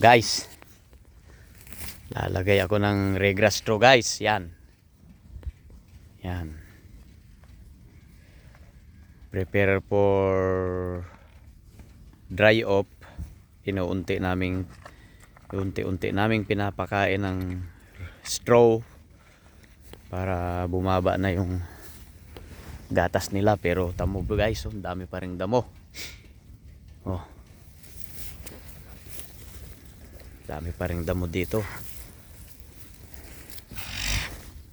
Guys, lalagay ako ng regrass straw guys. Yan. Yan. Prepare for dry off. Unti-unti naming pinapakain ng straw para bumaba na yung gatas nila. Pero tamo guys, ang dami pa ring damo. Oh. Dami pa ring damo dito.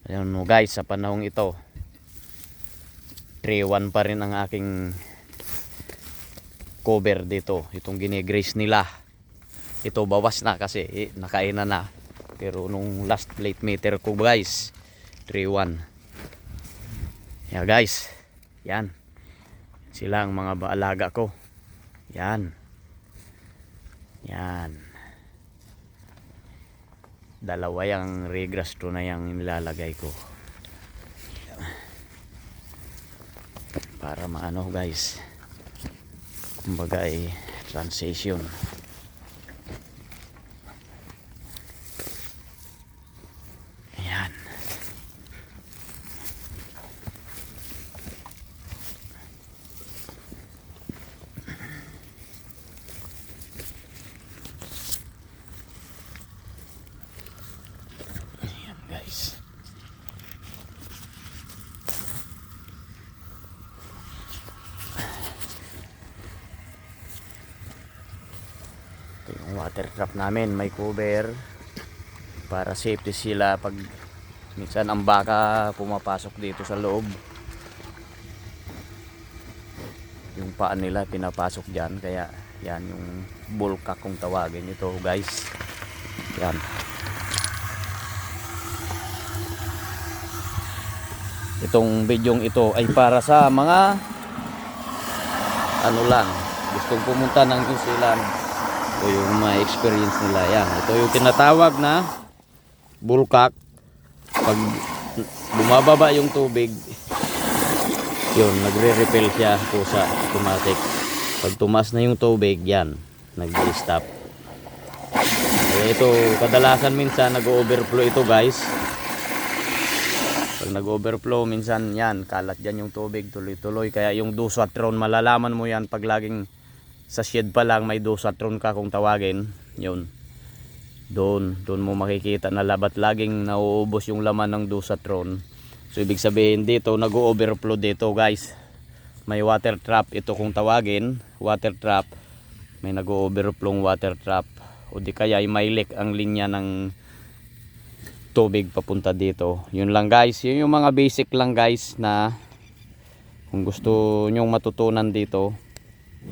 Ayun no guys, sa panahong ito 3-1 pa rin ang aking cover dito. Itong ginigrace nila, ito bawas na kasi nakainan na. Pero nung last plate meter ko guys, 3-1. Yeah guys, yan sila ang mga baalaga ko. Yan. Yan. Dalawa yung regrass straw na yung nilalagay ko para maano guys, kumbaga ay transition. Ayan. Ayan guys. Ito yung water trap namin, may cover para safety sila pag minsan ang baka pumapasok dito sa loob. Yung paa nila pinapasok dyan, kaya yan yung bulkak kung tawagin ito guys. Yan. Itong bidyong ito ay para sa mga ano lang, gustong pumunta ng New Zealand. Ito yung may experience nila. Yan, ito yung tinatawag na bulkak. Pag bumababa yung tubig, yun, nagre-repel siya po sa automatic. Pag tumas na yung tubig, yan, nag-stop. Kaya ito, kadalasan minsan nag-overflow ito guys. Pag nag-overflow, minsan yan, kalat dyan yung tubig, tuloy-tuloy. Kaya yung dosatron, malalaman mo yan pag laging sa shed pa lang may dosatron ka kung tawagin. Yun. Doon mo makikita na labat laging nauubos yung laman ng dosatron. So ibig sabihin dito, nag-overflow dito guys. May water trap ito kung tawagin. Water trap. May nag-overflow water trap. O di kaya may leak ang linya ng tubig papunta dito. Yun lang guys, yun yung mga basic lang guys na kung gusto nyong matutunan dito,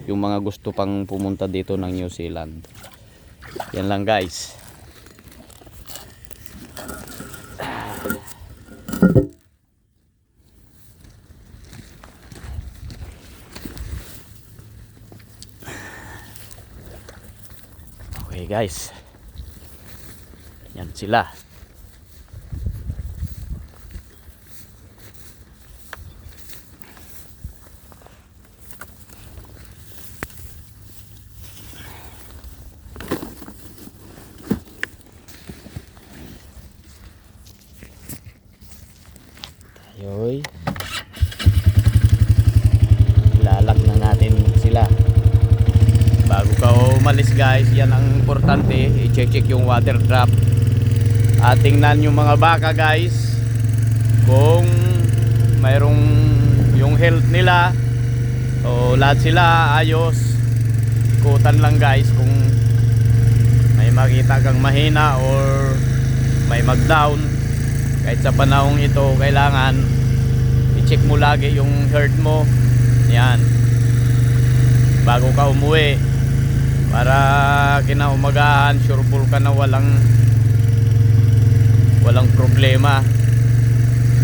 yung mga gusto pang pumunta dito ng New Zealand. Yan lang guys. Okay guys, yan sila. Tayo'y ilalak na natin sila. Bago ka umalis guys, yan ang importante, i-check yung water trap at tingnan yung mga baka guys kung mayroong yung health nila o lahat sila ayos. Ikutan lang guys kung may makita kang mahina or may mag-down. Kahit sa panahong ito, kailangan i-check mo lagi yung herd mo. Yan, bago ka umuwi, para kinaumagahan sureball ka na walang problema,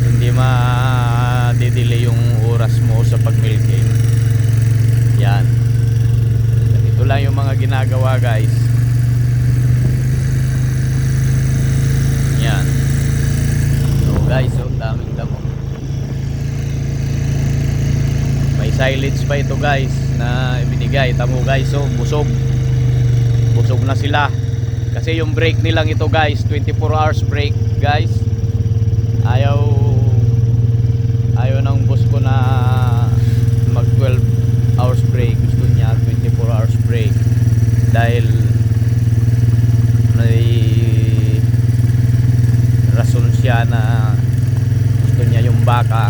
hindi ma-delay yung oras mo sa pag-milking. Yan, ito lang yung mga ginagawa guys. Yan, so guys, so daming damo. May silage pa ito guys na ibinigay. Tamo guys, so busog na sila. Kasi yung break nilang ito guys, 24 hours break guys. Ayaw ng boss ko na mag 12 hours break. Gusto niya 24 hours break. Dahil may rason siya na gusto niya yung baka.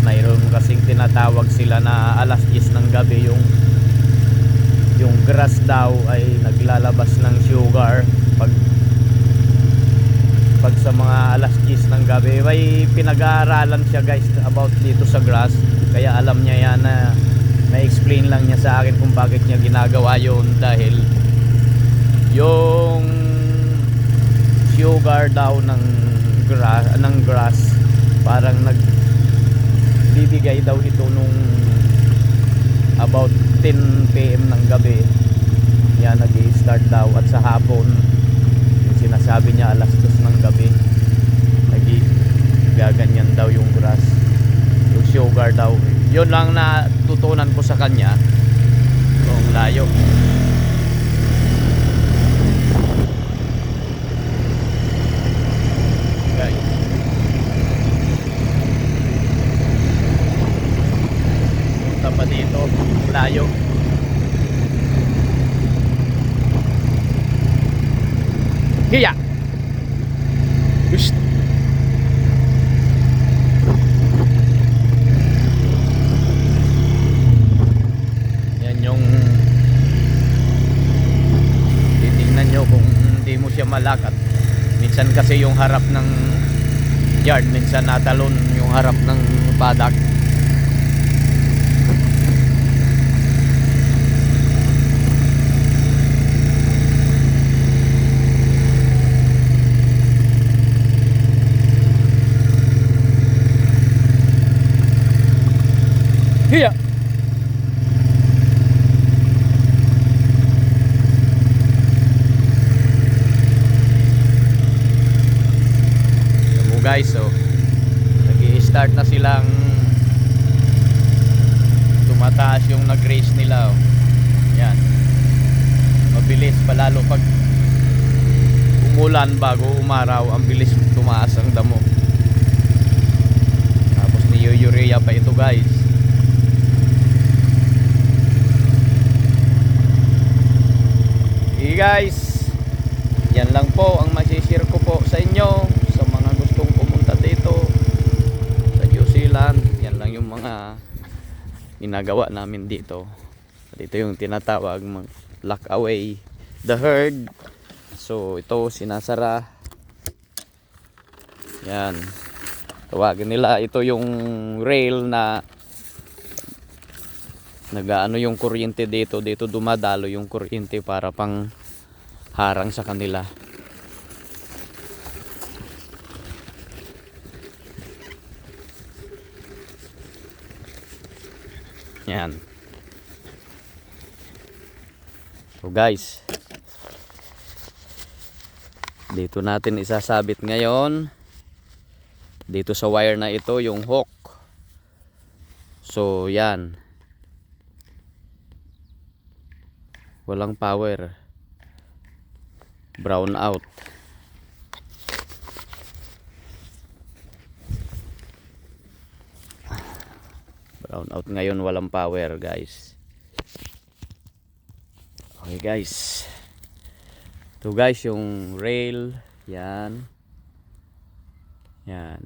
Mayroon kasing tinatawag sila na alas 10 ng gabi yung grass daw ay naglalabas ng sugar pag sa mga alas 10 ng gabi. May pinag-aaralan siya guys about dito sa grass, kaya alam niya yan na na-explain lang niya sa akin kung bakit niya ginagawa yun. Dahil yung sugar daw ng grass parang nagbibigay daw ito nung about 10 PM ng gabi. Yan, nag-i-start daw, at sa hapon yung sinasabi niya alas 2 ng gabi nag-gaganyan daw yung grass, yung sugar daw. Yun lang na tutunan ko sa kanya kung layo. Guys, punta pa dito, layo. Hiya. Just. Yan yung titingnan nyo kung hindi mo siya malakat. Minsan kasi yung harap ng yard, minsan natalon yung harap ng paddock. Hiya. So guys, so nag-i-start na silang tumataas yung nag-race nila. Oh. Yan. Mabilis palalo pag umulan bago umaraw, ang bilis tumaas ang damo. Tapos ni-urea pa ito guys. Guys, yan lang po ang masishare ko po sa inyo sa mga gustong pumunta dito sa New Zealand. Yan lang yung mga ginagawa namin dito. Dito yung tinatawag lock away the herd. So ito sinasara. Yan, tawagin nila ito yung rail na nagaano yung kuryente dito dumadalo yung kuryente para pang harang sa kanila. Yan. So guys, dito natin isasabit ngayon dito sa wire na ito yung hook. So yan, walang power, brown out. Brown out ngayon, walang power guys. Okay guys, ito guys yung rail. Yan, yan.